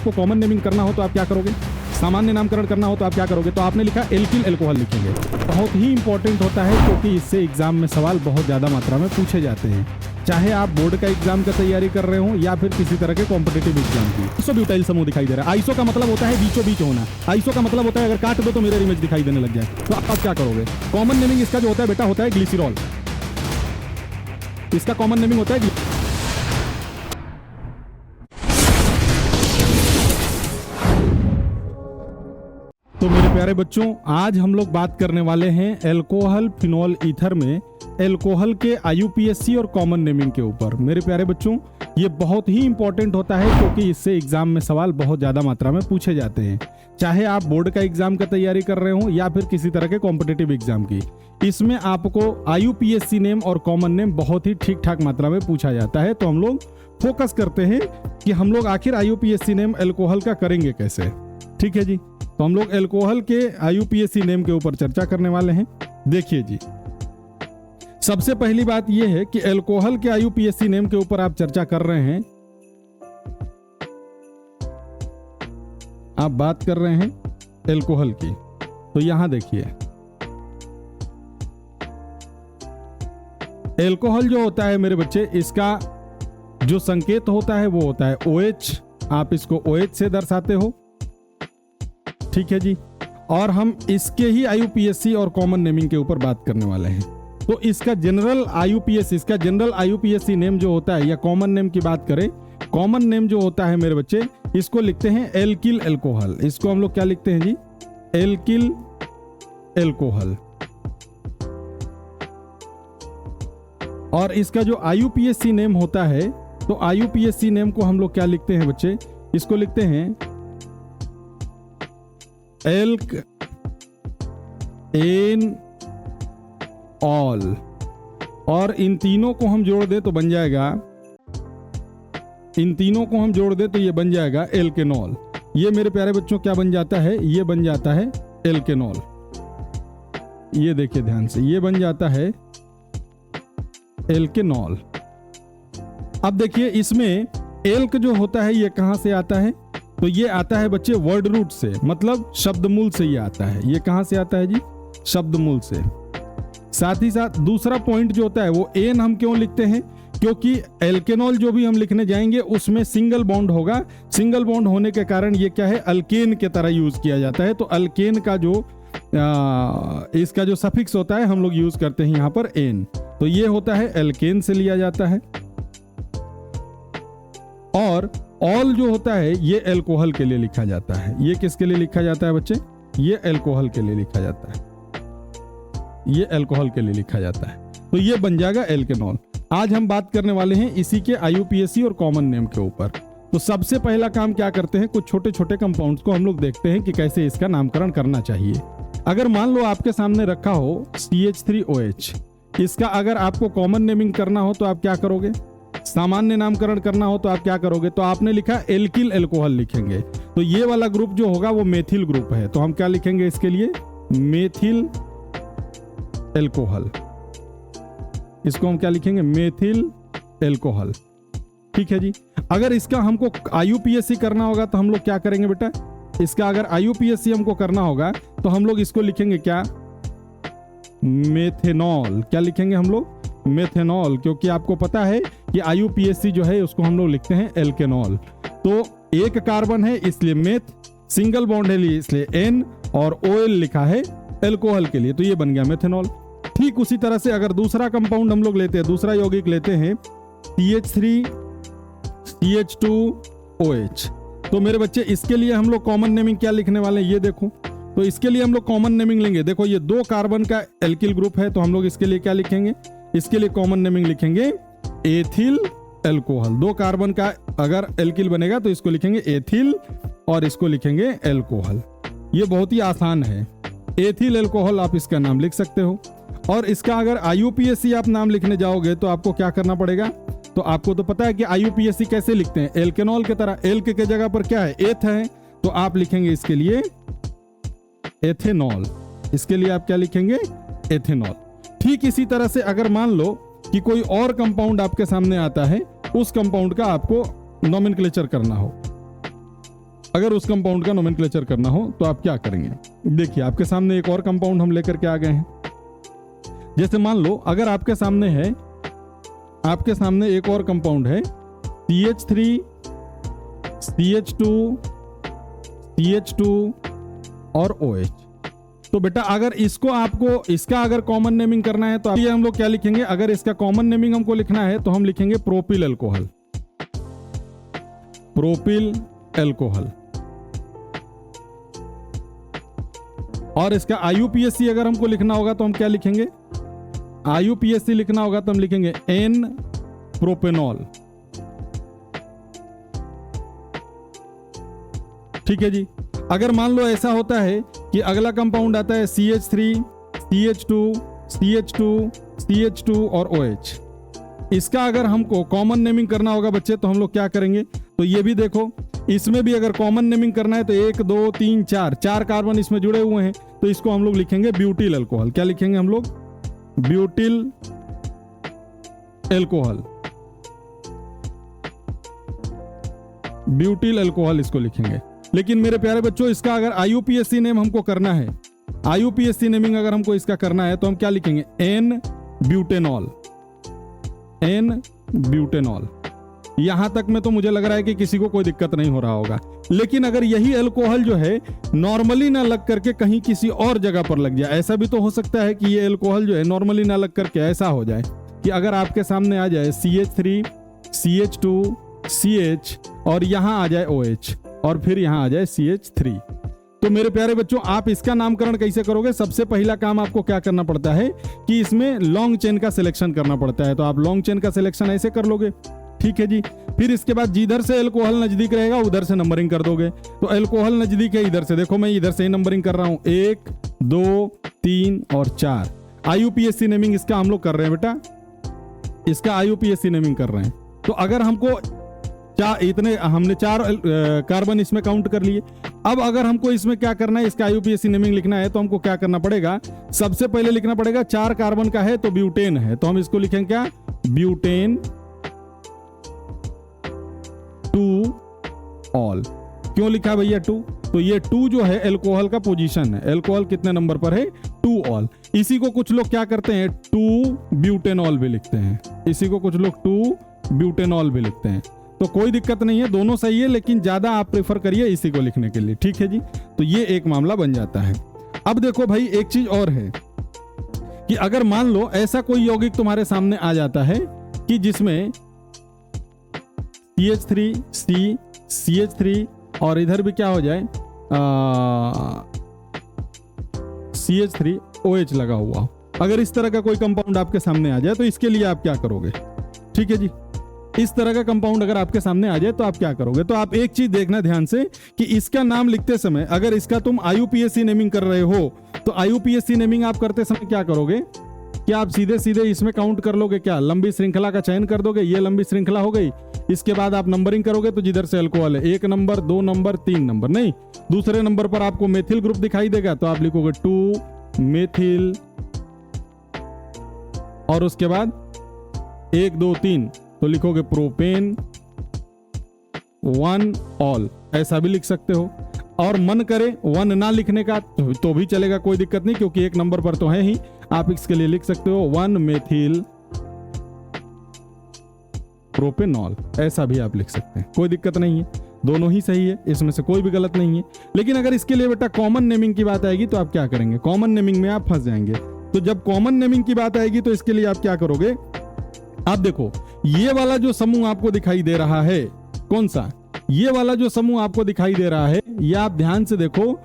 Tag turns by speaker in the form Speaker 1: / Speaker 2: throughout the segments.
Speaker 1: आपको common naming करना हो तो आप क्या करोगे, सामान्य नामकरण करना हो तो आप क्या करोगे, तो आपने लिखा एल्किल अल्कोहल लिखेंगे। बहुत ही इंपॉर्टेंट होता है क्योंकि इससे एग्जाम में सवाल बहुत ज़्यादा मात्रा में पूछे जाते हैं, चाहे आप बोर्ड का एग्जाम का तैयारी कर रहे हो या फिर किसी तरह के कॉम्पिटिटिव एग्जाम की। आइसोब्यूटाइल समूह दिखाई दे रहा है। आइसो का मतलब होता है बीचों बीच होना। आइसो का मतलब होता है अगर काट दो तो मिरर इमेज दिखाई देने लग जाए, तो आप क्या करोगे। कॉमन नेमिंग इसका जो होता है बेटा होता है ग्लिसरॉल, इसका कॉमन नेमिंग होता है तो मेरे प्यारे बच्चों, आज हम लोग बात करने वाले हैं अल्कोहल फिनोल ईथर में अल्कोहल के आईयूपीएसी और कॉमन नेमिंग के ऊपर। मेरे प्यारे बच्चों, ये बहुत ही इंपॉर्टेंट होता है क्योंकि इससे एग्जाम में सवाल बहुत ज्यादा मात्रा में पूछे जाते हैं, चाहे आप बोर्ड का एग्जाम का तैयारी कर रहे हो या फिर किसी तरह के कॉम्पिटिटिव एग्जाम की। इसमें आपको आईयूपीएसी नेम और कॉमन नेम बहुत ही ठीक ठाक मात्रा में पूछा जाता है। तो हम लोग फोकस करते हैं कि हम लोग आखिर आईयूपीएसी नेम अल्कोहल का करेंगे कैसे। ठीक है जी, तो हम लोग अल्कोहल के आईयूपीएसी नेम के ऊपर चर्चा करने वाले हैं। देखिए जी, सबसे पहली बात यह है कि अल्कोहल के आईयूपीएसी नेम के ऊपर आप चर्चा कर रहे हैं, आप बात कर रहे हैं अल्कोहल की। तो यहां देखिए, अल्कोहल जो होता है मेरे बच्चे, इसका जो संकेत होता है वो होता है OH। आप इसको OH से दर्शाते हो, ठीक है जी। और हम इसके ही आईयूपीएसी और कॉमन नेमिंग के ऊपर बात करने वाले हैं। तो इसका जनरल आईयूपीएसी नेम जो होता है या कॉमन नेम की बात करें, कॉमन नेम जो होता है मेरे बच्चे, इसको लिखते हैं एल्किल अल्कोहल। इसको हम लोग क्या लिखते हैं जी, एल्किल अल्कोहल। और इसका जो आईयूपीएसी नेम होता है, तो आईयूपीएसी नेम को हम लोग क्या लिखते हैं बच्चे, इसको लिखते हैं एल्क एन ऑल। और इन तीनों को हम जोड़ दे तो बन जाएगा, इन तीनों को हम जोड़ दे तो ये बन जाएगा एल्केनॉल। ये मेरे प्यारे बच्चों क्या बन जाता है, ये बन जाता है एल्केनॉल। ये देखिए ध्यान से, ये बन जाता है एल्केनॉल। अब देखिए इसमें एल्क जो होता है ये कहां से आता है, तो ये आता है बच्चे वर्ड रूट से, मतलब शब्दमूल से ये आता है। ये कहां से आता है जी, शब्दमूल से। साथ ही साथ दूसरा पॉइंट जो होता है वो एन हम क्यों लिखते हैं, क्योंकि एल्केनॉल जो भी हम लिखने जाएंगे उसमें सिंगल बॉन्ड होगा। सिंगल बॉन्ड होने के कारण ये क्या है, अल्केन के तरह यूज किया जाता है। तो अल्केन का जो इसका जो सफिक्स होता है हम लोग यूज करते हैं यहाँ पर एन। तो ये होता है एल्केन से लिया जाता है। और ऑल जो होता है ये अल्कोहल के लिए लिखा जाता है। ये किसके लिए लिखा जाता है बच्चे, ये अल्कोहल के लिए लिखा जाता है, ये अल्कोहल के लिए लिखा जाता है। तो ये बन जाएगा एल्केनॉल। आज हम बात करने वाले हैं इसी के आईयूपीएसी और कॉमन नेम के ऊपर। तो सबसे पहला काम क्या करते हैं, कुछ छोटे छोटे कंपाउंड्स को हम लोग देखते हैं कि कैसे इसका नामकरण करना चाहिए। अगर मान लो आपके सामने रखा हो CH3OH, इसका अगर आपको कॉमन नेमिंग करना हो तो आप क्या करोगे, सामान्य नामकरण करना हो तो आप क्या करोगे, तो आपने लिखा एल्किल अल्कोहल लिखेंगे। तो ये वाला ग्रुप जो होगा वो मेथिल ग्रुप है, तो हम क्या लिखेंगे इसके लिए, मेथिल अल्कोहल। इसको हम क्या लिखेंगे, मेथिल अल्कोहल। ठीक है जी। अगर इसका हमको आईयूपीएसी करना होगा तो हम लोग क्या करेंगे बेटा, इसका अगर आईयूपीएसी हमको करना होगा तो हम लोग इसको लिखेंगे क्या, मेथेनॉल। क्या लिखेंगे हम लोग, मेथेनॉल, क्योंकि आपको पता है कि आईयूपीएसी जो है उसको हम लोग लिखते हैं एल्केनॉल। तो एक कार्बन है इसलिए मेथ, सिंगल बॉन्ड है इसलिए एन, और OL लिखा है अल्कोहल के लिए, तो ये बन गया मेथेनॉल। ठीक उसी तरह से अगर दूसरा कंपाउंड हम लोग लेते हैं, दूसरा यौगिक लेते हैं CH3CH2OH, तो मेरे बच्चे इसके लिए हम लोग कॉमन नेमिंग क्या लिखने वाले हैं, ये देखो। तो इसके लिए हम लोग कॉमन नेमिंग लेंगे। देखो ये 2 कार्बन का एल्किल ग्रुप है, तो हम लोग इसके लिए क्या लिखेंगे, इसके लिए कॉमन नेमिंग लिखेंगे एथिल अल्कोहल। 2 कार्बन का अगर एल्किल बनेगा तो इसको लिखेंगे एथिल और इसको लिखेंगे अल्कोहल। ये बहुत ही आसान है, एथिल अल्कोहल आप इसका नाम लिख सकते हो। और इसका अगर आईयूपीएसी आप नाम लिखने जाओगे तो आपको क्या करना पड़ेगा, तो आपको तो पता है कि आईयूपीएसी कैसे लिखते हैं, एल्केनॉल की तरह। एल्क के जगह पर क्या है, एथ है, तो आप लिखेंगे इसके लिए एथेनॉल। इसके लिए आप क्या लिखेंगे, एथेनॉल। ठीक इसी तरह से अगर मान लो कि कोई और कंपाउंड आपके सामने आता है, उस कंपाउंड का आपको नोमेनक्लेचर करना हो, अगर उस कंपाउंड का नोमेनक्लेचर करना हो तो आप क्या करेंगे? देखिए आपके सामने एक और कंपाउंड हम लेकर के आ गए हैं। जैसे मान लो अगर आपके सामने एक और कंपाउंड है CH3 CH2 CH2 और OH। तो बेटा अगर इसका अगर कॉमन नेमिंग करना है तो ये हम लोग क्या लिखेंगे? अगर इसका कॉमन नेमिंग हमको लिखना है तो हम लिखेंगे प्रोपिल अल्कोहल। Propyl alcohol. और इसका IUPAC अगर हमको लिखना होगा तो हम क्या लिखेंगे? IUPAC लिखना होगा तो हम लिखेंगे N प्रोपेनॉल। ठीक है जी। अगर मान लो ऐसा होता है कि अगला कंपाउंड आता है CH3 CH2 CH2 CH2 और OH। इसका अगर हमको कॉमन नेमिंग करना होगा बच्चे तो हम लोग क्या करेंगे? तो ये भी देखो, इसमें भी अगर कॉमन नेमिंग करना है तो 1 2 3 4 कार्बन इसमें जुड़े हुए हैं, तो इसको हम लोग लिखेंगे ब्यूटिल अल्कोहल। क्या लिखेंगे हम लोग? Butyl alcohol. ब्यूटिल अल्कोहल इसको लिखेंगे। लेकिन मेरे प्यारे बच्चों इसका अगर IUPAC नेम हमको करना है, IUPAC नेमिंग अगर हमको इसका करना है तो हम क्या लिखेंगे? N butanol. N butanol. यहां तक में तो मुझे लग रहा है कि किसी को कोई दिक्कत नहीं हो रहा होगा। लेकिन अगर यही अल्कोहल जो है नॉर्मली ना लग करके कहीं किसी और जगह पर लग जाए, ऐसा भी तो हो सकता है कि ये अल्कोहल जो है नॉर्मली ना लग करके ऐसा हो जाए कि अगर आपके सामने आ जाए CH3 CH2 CH और यहां आ जाए OH और फिर यहां आ जाए CH3। तो मेरे प्यारे बच्चों आप इसका नामकरण कैसे करोगे? सबसे पहला काम आपको क्या करना पड़ता है कि इसमें लॉन्ग चेन का सिलेक्शन करना पड़ता है। तो आप लॉन्ग चेन का सिलेक्शन ऐसे कर लोगे। ठीक है जी। फिर इसके बाद जिधर से अल्कोहल नजदीक रहेगा उधर से नंबरिंग कर दोगे। तो अल्कोहल नजदीक है इधर से, देखो मैं इधर से ही नंबरिंग कर रहा हूं, 1 2 3 और 4। IUPAC नेमिंग इसका हम लोग कर रहे हैं बेटा, इसका IUPAC नेमिंग कर रहे हैं। तो अगर हमको हमने 4 कार्बन इसमें काउंट कर लिए। अब अगर हमको इसमें क्या करना है, इसका IUPAC नेमिंग लिखना है तो हमको क्या करना पड़ेगा? सबसे पहले लिखना पड़ेगा 4 कार्बन का है तो ब्यूटेन है, तो हम इसको लिखेंगे क्या? Butane 2 all. क्यों लिखा भैया 2? तो ये 2 जो है अल्कोहल का पोजीशन है। अल्कोहल कितने नंबर पर है? 2 ऑल। इसी को कुछ लोग क्या करते हैं? 2 ब्यूटेनॉल भी लिखते हैं। इसी को कुछ लोग 2 ब्यूटेनॉल भी लिखते हैं। तो कोई दिक्कत नहीं है, दोनों सही है, लेकिन ज्यादा आप प्रेफर करिए इसी को लिखने के लिए। ठीक है जी। तो ये एक मामला बन जाता है। अब देखो भाई एक चीज और है कि अगर मान लो ऐसा कोई यौगिक तुम्हारे सामने आ जाता है कि जिसमें CH3 C CH3 और इधर भी क्या हो जाए CH3 OH लगा हुआ। अगर इस तरह का कोई कंपाउंड आपके सामने आ जाए तो इसके लिए आप क्या करोगे? ठीक है जी। इस तरह का कंपाउंड अगर आपके सामने आ जाए तो आप क्या करोगे? तो आप एक चीज देखना ध्यान से कि इसका नाम लिखते समय अगर इसका तुम IUPAC नेमिंग कर रहे हो तो IUPAC नेमिंग आप करते समय क्या करोगे? क्या आप सीधे सीधे इसमें काउंट कर लोगे? क्या लंबी श्रृंखला का चयन कर दोगे? ये लंबी श्रृंखला हो गई, इसके बाद आप नंबरिंग करोगे तो जिधर से अल्कोहल है 1 नंबर 2 नंबर 3 नंबर, नहीं, दूसरे नंबर पर आपको मेथिल ग्रुप दिखाई देगा तो आप लिखोगे 2 मेथिल और उसके बाद 1 2 3 तो लिखोगे प्रोपेन 1 ऑल। ऐसा भी लिख सकते हो। और मन करे 1 ना लिखने का तो भी चलेगा, कोई दिक्कत नहीं, क्योंकि 1 नंबर पर तो है ही। आप इसके लिए लिख सकते हो 1 मेथिल प्रोपेनॉल, ऐसा भी आप लिख सकते हैं, कोई दिक्कत नहीं है, दोनों ही सही है, इसमें से कोई भी गलत नहीं है। लेकिन अगर इसके लिए बेटा कॉमन नेमिंग की बात आएगी तो आप क्या करेंगे? कॉमन नेमिंग में आप फंस जाएंगे। तो जब कॉमन नेमिंग की बात आएगी तो इसके लिए आप क्या करोगे? आप देखो ये वाला जो समूह आपको दिखाई दे रहा है, कौन सा? ये वाला जो समूह आपको दिखाई दे रहा है, ये आप ध्यान से देखो,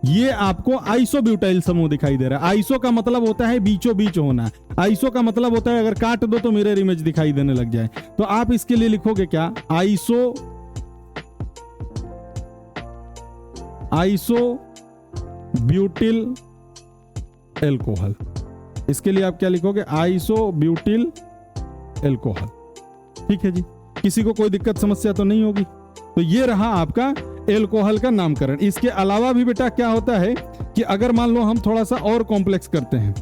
Speaker 1: ये आपको आइसोब्यूटाइल समूह दिखाई दे रहा है। आइसो का मतलब होता है बीचों बीच होना। आइसो का मतलब होता है अगर काट दो तो मिरर इमेज दिखाई देने लग जाए। तो आप इसके लिए लिखोगे क्या? Isobutyl alcohol. इसके लिए आप क्या लिखोगे? Isobutyl alcohol. ठीक है जी, किसी को कोई दिक्कत समस्या तो नहीं होगी। तो ये रहा आपका अल्कोहल का नामकरण। इसके अलावा भी बेटा क्या होता है कि अगर मान लो हम थोड़ा सा और कॉम्प्लेक्स करते हैं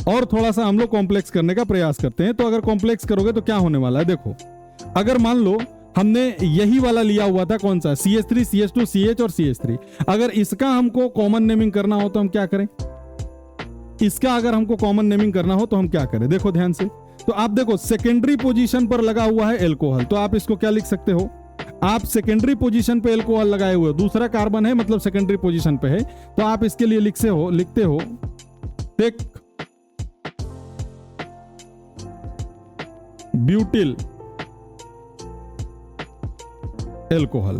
Speaker 1: और थोड़ा सा हम लोग कॉम्प्लेक्स करने का प्रयास करते हैं, तो अगर कॉम्प्लेक्स करोगे तो क्या होने वाला है? देखो, अगर मान लो हमने यही वाला लिया हुआ था, कौन सा, CH3 CH2 CH और CH3। अगर इसका हमको कॉमन नेमिंग करना हो तो हम क्या करें, इसका अगर हमको कॉमन नेमिंग करना हो तो हम क्या करें, देखो ध्यान से। तो आप देखो सेकेंडरी पोजीशन पर लगा हुआ है एल्कोहल, तो आप इसको क्या लिख सकते हो, आप सेकेंडरी पोजीशन पे एल्कोहल लगाए हुए हो, दूसरा कार्बन है मतलब सेकेंडरी पोजीशन पे है, तो आप इसके लिए लिखते हो टेक ब्यूटिल एल्कोहल,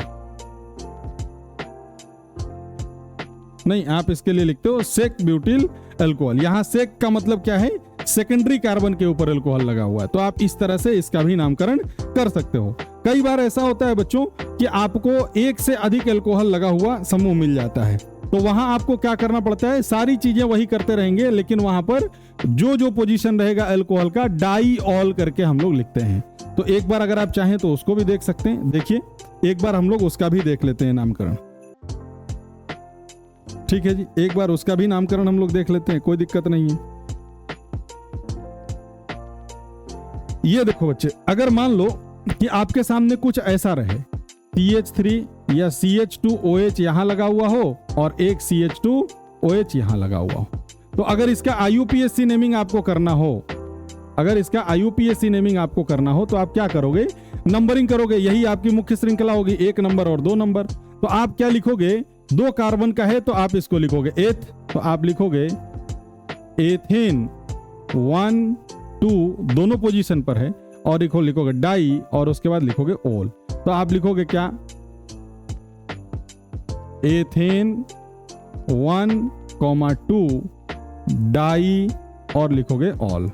Speaker 1: नहीं आप इसके लिए लिखते हो सेक ब्यूटिल एल्कोहल। यहां सेक का मतलब क्या है, सेकेंडरी कार्बन के ऊपर एल्कोहल लगा हुआ है, तो आप इस तरह से इसका भी नामकरण कर सकते हो। कई बार ऐसा होता है बच्चों कि आपको एक से अधिक एल्कोहल लगा हुआ समूह मिल जाता है, तो वहां आपको क्या करना पड़ता है, सारी चीजें वही करते रहेंगे, लेकिन वहां पर जो जो पोजीशन रहेगा एल्कोहल का डाई ऑल करके हम लोग लिखते हैं। तो एक बार अगर आप चाहें तो उसको भी देख सकते हैं, देखिए एक बार हम लोग उसका भी देख लेते हैं नामकरण, ठीक है जी, एक बार उसका भी नामकरण हम लोग देख लेते हैं, कोई दिक्कत नहीं है। ये देखो बच्चे, अगर मान लो कि आपके सामने कुछ ऐसा रहे, CH3 या CH2OH यहां लगा हुआ हो और एक CH2OH यहां लगा हुआ हो, तो अगर इसका IUPAC नेमिंग आपको करना हो, अगर इसका IUPAC नेमिंग आपको करना हो तो आप क्या करोगे, नंबरिंग करोगे, यही आपकी मुख्य श्रृंखला होगी, 1 नंबर और 2 नंबर। तो आप क्या लिखोगे, 2 कार्बन का है तो आप इसको लिखोगे एथ, तो आप लिखोगे एथेन 1 2 दोनों पोजीशन पर है, और लिखोगे डाई और उसके बाद लिखोगे ऑल, तो आप लिखोगे क्या, एथेन 1,2 डाई और लिखोगे ऑल,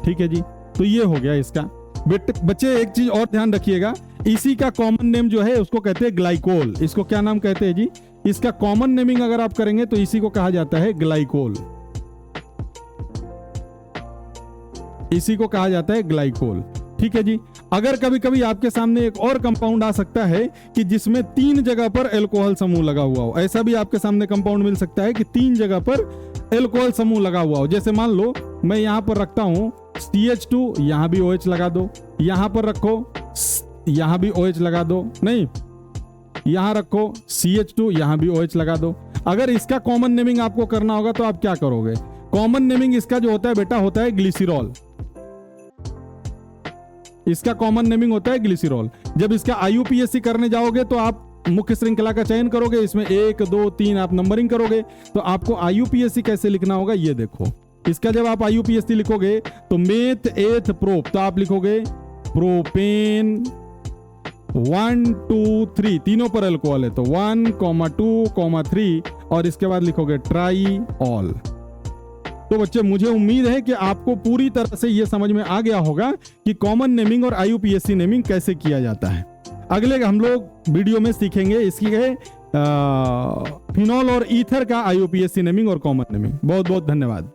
Speaker 1: ठीक है जी। तो ये हो गया इसका। बच्चे एक चीज और ध्यान रखिएगा, इसी का कॉमन नेम जो है उसको कहते हैं ग्लाइकोल। इसको क्या नाम कहते हैं जी, इसका कॉमन नेमिंग अगर आप करेंगे तो इसी को कहा जाता है ग्लाइकोल, इसी को कहा जाता है ग्लाइकोल, ठीक है जी। अगर कभी कभी आपके सामने एक और कंपाउंड आ सकता है कि जिसमें 3 जगह पर एल्कोहल समूह लगा हुआ हो, ऐसा भी आपके सामने कंपाउंड मिल सकता है कि 3 जगह पर एल्कोहल समूह लगा हुआ हो। जैसे मान लो मैं यहां पर रखता हूं CH2, यहां भी OH लगा दो, यहां पर रखो, यहां भी OH लगा दो, नहीं यहां रखो CH2, यहां भी OH लगा दो। अगर इसका कॉमन नेमिंग आपको करना होगा तो आप क्या करोगे, कॉमन नेमिंग इसका जो होता है बेटा होता है ग्लिसरॉल, इसका कॉमन नेमिंग होता है ग्लिसरॉल। जब इसका IUPAC करने जाओगे तो आप मुख्य श्रृंखला का चयन करोगे, इसमें 1 2 3 आप नंबरिंग करोगे, तो आपको IUPAC कैसे लिखना होगा ये देखो। इसका जब आप IUPAC लिखोगे तो मेथ एथ प्रोप, तो आप लिखोगे प्रोपेन 1 2 3, तीनों पर अल्कोहल है तो 1, 2, 3 और इसके बाद लिखोगे ट्राई ऑल। तो बच्चे मुझे उम्मीद है कि आपको पूरी तरह से यह समझ में आ गया होगा कि कॉमन नेमिंग और IUPAC नेमिंग कैसे किया जाता है। अगले हम लोग वीडियो में सीखेंगे इसकी फिनॉल और ईथर का IUPAC नेमिंग और कॉमन नेमिंग। बहुत बहुत धन्यवाद।